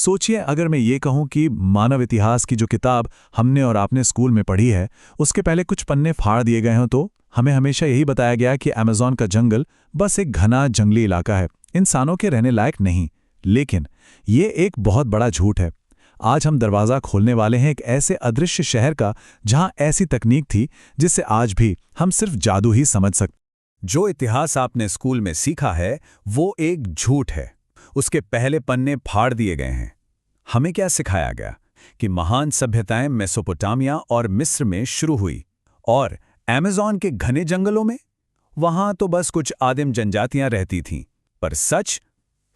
सोचिए अगर मैं ये कहूं कि मानव इतिहास की जो किताब हमने और आपने स्कूल में पढ़ी है, उसके पहले कुछ पन्ने फाड़ दिए गए हों तो हमें हमेशा यही बताया गया कि अमेज़न का जंगल बस एक घना जंगली इलाका है, इंसानों के रहने लायक नहीं। लेकिन ये एक बहुत बड़ा झूठ है। आज हम दरवाज़ा खोलने वाले हैं एक ऐसे अदृश्य शहर का जहां ऐसी तकनीक थी जिससे आज भी हम सिर्फ जादू ही समझ सकते। जो इतिहास आपने स्कूल में सीखा है वो एक झूठ है। उसके पहले पन्ने फाड़ दिए गए हैं। हमें क्या सिखाया गया कि महान सभ्यताएं मेसोपोटामिया और मिस्र में शुरू हुई, और अमेज़न के घने जंगलों में वहां तो बस कुछ आदिम जनजातियां रहती थीं। पर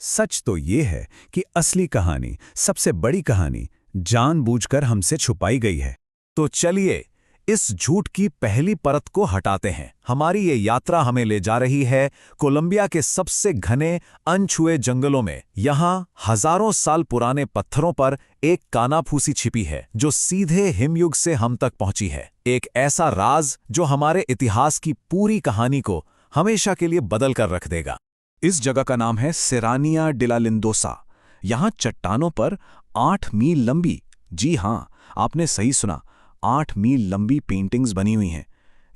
सच तो ये है कि असली कहानी, सबसे बड़ी कहानी, जानबूझकर हमसे छुपाई गई है। तो चलिए इस झूठ की पहली परत को हटाते हैं। हमारी ये यात्रा हमें ले जा रही है कोलंबिया के सबसे घने अनछुए जंगलों में। यहाँ हजारों साल पुराने पत्थरों पर एक कानाफूसी छिपी है जो सीधे हिमयुग से हम तक पहुंची है। एक ऐसा राज जो हमारे इतिहास की पूरी कहानी को हमेशा के लिए बदल कर रख देगा। इस जगह का नाम है सेरानिया डे ला लिंडोसा। यहाँ चट्टानों पर 8 मील लंबी, जी हाँ आपने सही सुना, 8 मील लंबी पेंटिंग्स बनी हुई हैं।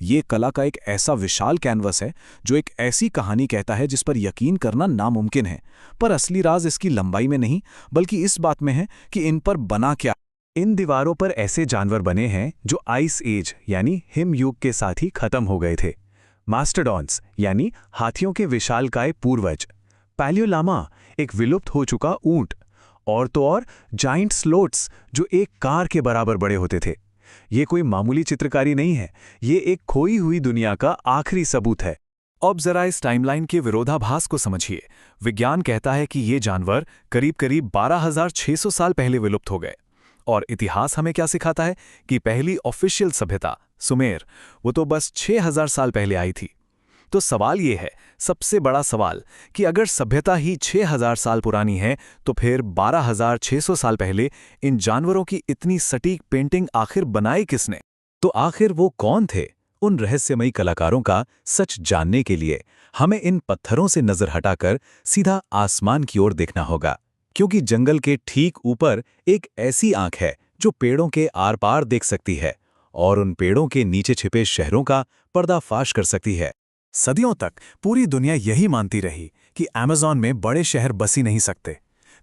ये कला का एक ऐसा विशाल कैनवस है जो एक ऐसी कहानी कहता है जिस पर यकीन करना नामुमकिन है। पर असली राज इसकी लंबाई में नहीं बल्कि इस बात में है कि इन पर बना क्या। इन दीवारों पर ऐसे जानवर बने हैं जो आइस एज यानी हिमयुग के साथ ही खत्म हो गए थे। मास्टरडॉन्स यानी हाथियों के विशालकाय पूर्वज, पैलियोलामा एक विलुप्त हो चुका ऊंट, और तो और जाइंट स्लोथ्स जो एक कार के बराबर बड़े होते थे। ये कोई मामूली चित्रकारी नहीं है, ये एक खोई हुई दुनिया का आखिरी सबूत है। अब जरा इस टाइमलाइन के विरोधाभास को समझिए। विज्ञान कहता है कि ये जानवर करीब 12,600 साल पहले विलुप्त हो गए, और इतिहास हमें क्या सिखाता है कि पहली ऑफिशियल सभ्यता सुमेर, वो तो बस 6,000 साल पहले आई थी। तो सवाल ये है, सबसे बड़ा सवाल, कि अगर सभ्यता ही 6,000 साल पुरानी है तो फिर 12,600 साल पहले इन जानवरों की इतनी सटीक पेंटिंग आखिर बनाई किसने? तो आखिर वो कौन थे? उन रहस्यमयी कलाकारों का सच जानने के लिए हमें इन पत्थरों से नजर हटाकर सीधा आसमान की ओर देखना होगा, क्योंकि जंगल के ठीक ऊपर एक ऐसी आंख है जो पेड़ों के आर पार देख सकती है और उन पेड़ों के नीचे छिपे शहरों का पर्दाफाश कर सकती है। सदियों तक पूरी दुनिया यही मानती रही कि अमेज़न में बड़े शहर बस ही नहीं सकते।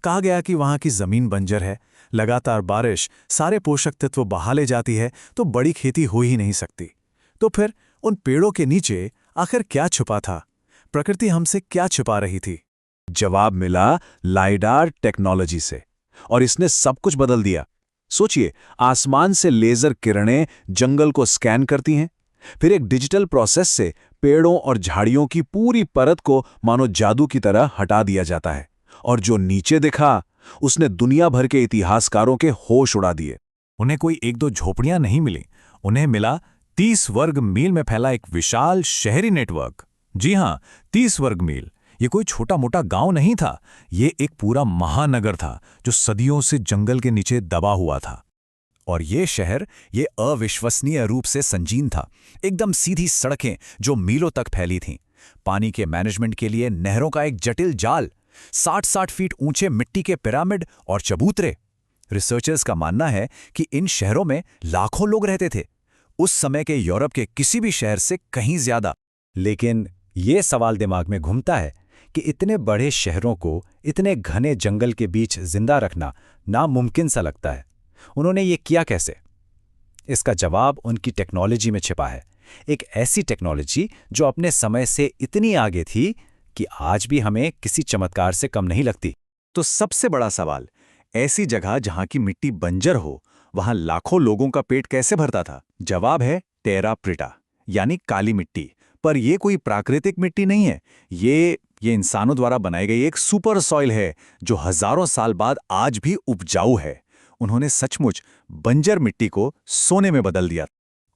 कहा गया कि वहां की जमीन बंजर है, लगातार बारिश सारे पोषक तत्व बहा ले जाती है, तो बड़ी खेती हो ही नहीं सकती। तो फिर उन पेड़ों के नीचे आखिर क्या छुपा था? प्रकृति हमसे क्या छुपा रही थी? जवाब मिला लाइडार टेक्नोलॉजी से, और इसने सब कुछ बदल दिया। सोचिए, आसमान से लेजर किरणें जंगल को स्कैन करती हैं, फिर एक डिजिटल प्रोसेस से पेड़ों और झाड़ियों की पूरी परत को मानो जादू की तरह हटा दिया जाता है, और जो नीचे दिखा उसने दुनिया भर के इतिहासकारों के होश उड़ा दिए। उन्हें कोई एक दो झोपड़ियां नहीं मिली, उन्हें मिला 30 वर्ग मील में फैला एक विशाल शहरी नेटवर्क। जी हां, 30 वर्ग मील। ये कोई छोटा मोटा गांव नहीं था, ये एक पूरा महानगर था जो सदियों से जंगल के नीचे दबा हुआ था। और ये शहर, ये अविश्वसनीय रूप से संजीन था। एकदम सीधी सड़कें जो मीलों तक फैली थीं, पानी के मैनेजमेंट के लिए नहरों का एक जटिल जाल, 60-60 फीट ऊंचे मिट्टी के पिरामिड और चबूतरे। रिसर्चर्स का मानना है कि इन शहरों में लाखों लोग रहते थे, उस समय के यूरोप के किसी भी शहर से कहीं ज्यादा। लेकिन ये सवाल दिमाग में घूमता है कि इतने बड़े शहरों को इतने घने जंगल के बीच जिंदा रखना नामुमकिन सा लगता है। उन्होंने ये किया कैसे? इसका जवाब उनकी टेक्नोलॉजी में छिपा है। एक ऐसी टेक्नोलॉजी जो अपने समय से इतनी आगे थी कि आज भी हमें किसी चमत्कार से कम नहीं लगती। तो सबसे बड़ा सवाल, ऐसी जगह जहां की मिट्टी बंजर हो, वहां लाखों लोगों का पेट कैसे भरता था? जवाब है टेरा प्रिटा, यानी काली मिट्टी। पर यह कोई प्राकृतिक मिट्टी नहीं है, ये इंसानों द्वारा बनाई गई एक सुपर सॉइल है जो हजारों साल बाद आज भी उपजाऊ है। उन्होंने सचमुच बंजर मिट्टी को सोने में बदल दिया।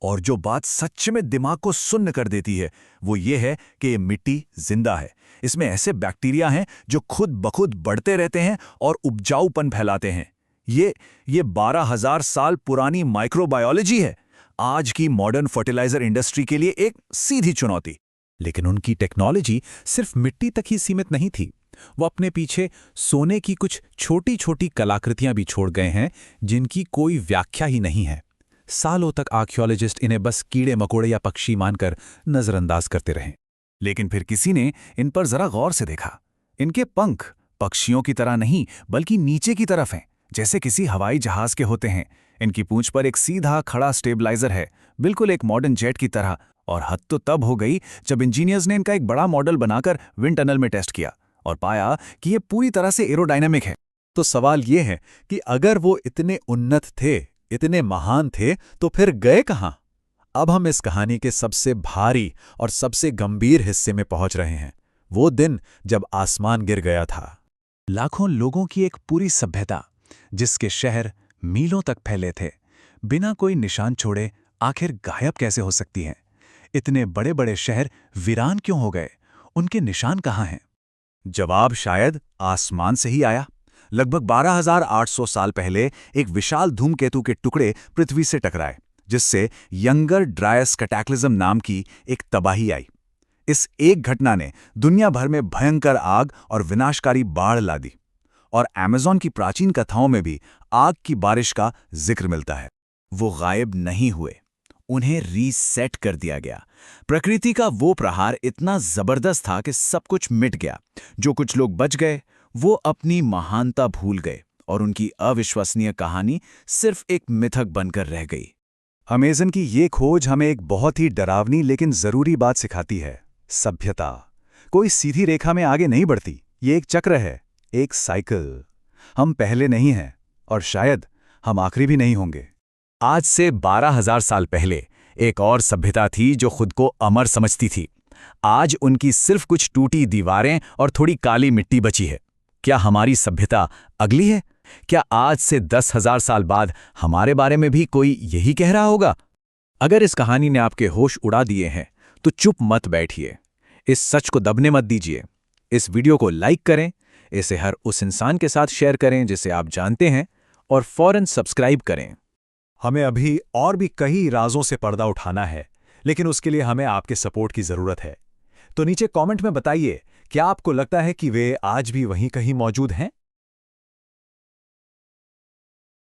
और जो बात सच में दिमाग को सुन्न कर देती है वो ये है कि ये मिट्टी जिंदा है। इसमें ऐसे बैक्टीरिया हैं जो खुद बखुद बढ़ते रहते हैं और उपजाऊपन फैलाते हैं। ये 12,000 साल पुरानी माइक्रोबायोलॉजी है, आज की मॉडर्न फर्टिलाइजर इंडस्ट्री के लिए एक सीधी चुनौती। लेकिन उनकी टेक्नोलॉजी सिर्फ मिट्टी तक ही सीमित नहीं थी। वो अपने पीछे सोने की कुछ छोटी छोटी कलाकृतियां भी छोड़ गए हैं जिनकी कोई व्याख्या ही नहीं है। सालों तक आर्कियोलॉजिस्ट इन्हें बस कीड़े मकोड़े या पक्षी मानकर नजरअंदाज करते रहे, लेकिन फिर किसी ने इन पर जरा गौर से देखा। इनके पंख पक्षियों की तरह नहीं बल्कि नीचे की तरफ हैं, जैसे किसी हवाई जहाज के होते हैं। इनकी पूंछ पर एक सीधा खड़ा स्टेबलाइजर है, बिल्कुल एक मॉडर्न जेट की तरह। और हद तो तब हो गई जब इंजीनियर्स ने इनका एक बड़ा मॉडल बनाकर विंड टनल में टेस्ट किया और पाया कि ये पूरी तरह से एरोडायनामिक है। तो सवाल ये है कि अगर वो इतने उन्नत थे, इतने महान थे, तो फिर गए कहां? अब हम इस कहानी के सबसे भारी और सबसे गंभीर हिस्से में पहुंच रहे हैं। वो दिन जब आसमान गिर गया था। लाखों लोगों की एक पूरी सभ्यता, जिसके शहर मीलों तक फैले थे, बिना कोई निशान छोड़े आखिर गायब कैसे हो सकती हैं? इतने बड़े बड़े शहर वीरान क्यों हो गए? उनके निशान कहाँ हैं? जवाब शायद आसमान से ही आया। लगभग 12,800 साल पहले एक विशाल धूमकेतु के टुकड़े पृथ्वी से टकराए, जिससे यंगर ड्रायस कैटाक्लिज्म नाम की एक तबाही आई। इस एक घटना ने दुनिया भर में भयंकर आग और विनाशकारी बाढ़ ला दी। और अमेज़न की प्राचीन कथाओं में भी आग की बारिश का जिक्र मिलता है। वो गायब नहीं हुए, उन्हें रीसेट कर दिया गया। प्रकृति का वो प्रहार इतना जबरदस्त था कि सब कुछ मिट गया। जो कुछ लोग बच गए वो अपनी महानता भूल गए और उनकी अविश्वसनीय कहानी सिर्फ एक मिथक बनकर रह गई। अमेज़न की ये खोज हमें एक बहुत ही डरावनी लेकिन जरूरी बात सिखाती है। सभ्यता कोई सीधी रेखा में आगे नहीं बढ़ती, ये एक चक्र है, एक साइकिल। हम पहले नहीं हैं और शायद हम आखिरी भी नहीं होंगे। आज से 12,000 साल पहले एक और सभ्यता थी जो खुद को अमर समझती थी। आज उनकी सिर्फ कुछ टूटी दीवारें और थोड़ी काली मिट्टी बची है। क्या हमारी सभ्यता अगली है? क्या आज से 10,000 साल बाद हमारे बारे में भी कोई यही कह रहा होगा? अगर इस कहानी ने आपके होश उड़ा दिए हैं तो चुप मत बैठिए, इस सच को दबने मत दीजिए। इस वीडियो को लाइक करें, इसे हर उस इंसान के साथ शेयर करें जिसे आप जानते हैं, और फौरन सब्सक्राइब करें। हमें अभी और भी कई राजों से पर्दा उठाना है, लेकिन उसके लिए हमें आपके सपोर्ट की जरूरत है। तो नीचे कमेंट में बताइए, क्या आपको लगता है कि वे आज भी वहीं कहीं मौजूद हैं?